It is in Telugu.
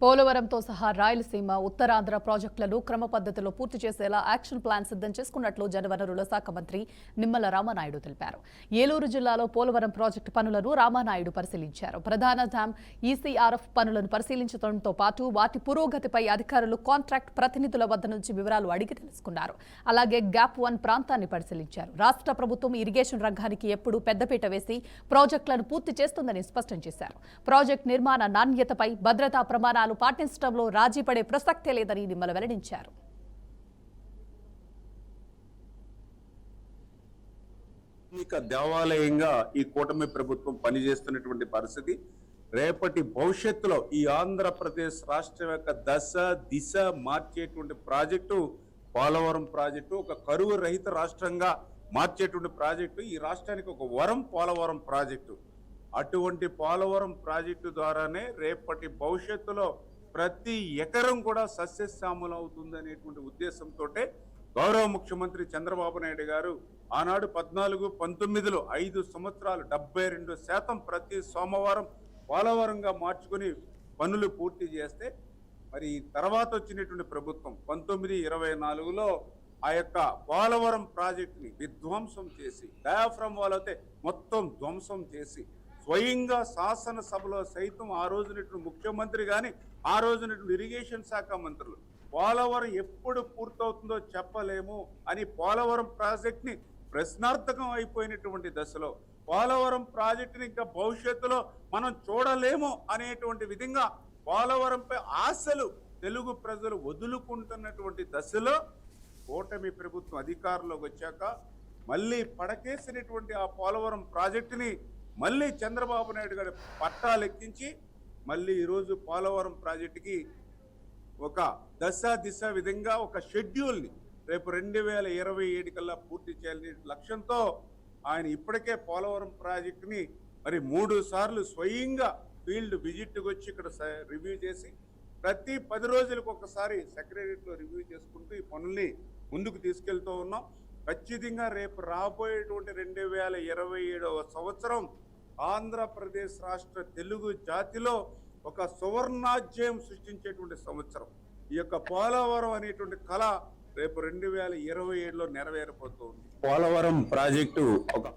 పోలవరంతో సహా రాయలసీమ, ఉత్తరాంధ్ర ప్రాజెక్టులను క్రమ పద్ధతిలో పూర్తి చేసేలా యాక్షన్ ప్లాన్ సిద్ధం చేసుకున్నట్లు జలవనరుల శాఖ మంత్రి నిమ్మల రామానాయుడు తెలిపారు. ఏలూరు జిల్లాలో పోలవరం ప్రాజెక్టు పనులను రామానాయుడు పరిశీలించారు. ప్రధాన డ్యాం ఈసీఆర్ఎఫ్ పనులను పరిశీలించడంతో పాటు వాటి పురోగతిపై అధికారులు కాంట్రాక్ట్ ప్రతినిధుల వద్ద నుంచి వివరాలు అడిగి తెలుసుకున్నారు. అలాగే గ్యాప్ 1 ప్రాంతాన్ని పరిశీలించారు. రాష్ట్ర ప్రభుత్వం ఇరిగేషన్ రంగానికి ఎప్పుడూ పెద్దపీట వేసి ప్రాజెక్టులను పూర్తి చేస్తుందని స్పష్టం చేశారు. ప్రాజెక్టు నిర్మాణ నాణ్యతపై భద్రతా ప్రమాణాలు పాటించడంలో రాజీ పడే ప్రసక్తే లేదని నిమ్మల వెల్లడించారు. దేవాలయంగా ఈ కూటమి ప్రభుత్వం పనిచేస్తున్నటువంటి పరిస్థితి రేపటి భవిష్యత్తులో ఈ ఆంధ్రప్రదేశ్ రాష్ట్రం యొక్క దశ దిశ మార్చేటువంటి ప్రాజెక్టు పోలవరం ప్రాజెక్టు. ఒక కరువు రహిత రాష్ట్రంగా మార్చేటువంటి ప్రాజెక్టు. ఈ రాష్ట్రానికి ఒక వరం పోలవరం ప్రాజెక్టు. అటువంటి పోలవరం ప్రాజెక్టు ద్వారానే రేపటి భవిష్యత్తులో ప్రతి ఎకరం కూడా సస్యశ్యామలం అవుతుందనేటువంటి ఉద్దేశంతో గౌరవ ముఖ్యమంత్రి చంద్రబాబు నాయుడు గారు ఆనాడు 14-19లో 5 సంవత్సరాలు 72% ప్రతి సోమవారం పోలవరంగా మార్చుకుని పనులు పూర్తి చేస్తే, మరి తర్వాత వచ్చినటువంటి ప్రభుత్వం 19-24లో ఆ యొక్క పోలవరం ప్రాజెక్టుని విధ్వంసం చేసి డయాఫ్రమ్ వాల్ అయితే మొత్తం ధ్వంసం చేసి స్వయంగా శాసనసభలో సైతం ఆ రోజునటువంటి ముఖ్యమంత్రి కానీ ఆ రోజునటువంటి ఇరిగేషన్ శాఖ మంత్రులు పోలవరం ఎప్పుడు పూర్తవుతుందో చెప్పలేము అని పోలవరం ప్రాజెక్ట్ని ప్రశ్నార్థకం అయిపోయినటువంటి దశలో పోలవరం ప్రాజెక్టుని ఇంకా భవిష్యత్తులో మనం చూడలేము అనేటువంటి విధంగా పోలవరంపై ఆశలు తెలుగు ప్రజలు వదులుకుంటున్నటువంటి దశలో కూటమి ప్రభుత్వం అధికారంలోకి వచ్చాక మళ్ళీ పడకేసినటువంటి ఆ పోలవరం ప్రాజెక్టుని మళ్ళీ చంద్రబాబు నాయుడు గారి పట్టాలెక్కించి మళ్ళీ ఈరోజు పోలవరం ప్రాజెక్టుకి ఒక దశ దిశ విధంగా ఒక షెడ్యూల్ని రేపు 2027 కల్లా పూర్తి చేయాలనే లక్ష్యంతో ఆయన ఇప్పటికే పోలవరం ప్రాజెక్టుని మరి 3 సార్లు స్వయంగా ఫీల్డ్ విజిట్కి వచ్చి ఇక్కడ రివ్యూ చేసి ప్రతి 10 రోజులకు ఒకసారి సెక్రటరీలో రివ్యూ చేసుకుంటూ ఈ పనుల్ని ముందుకు తీసుకెళ్తూ ఉన్నాం. ఖచ్చితంగా రేపు రాబోయేటువంటి 2027వ సంవత్సరం ఆంధ్రప్రదేశ్ రాష్ట్ర తెలుగు జాతిలో ఒక సువర్ణాధ్యాయం సృష్టించేటువంటి సంవత్సరం. ఈ యొక్క పోలవరం అనేటువంటి కళ రేపు 2027లో నెరవేరబోతోంది. పోలవరం ప్రాజెక్టు ఒక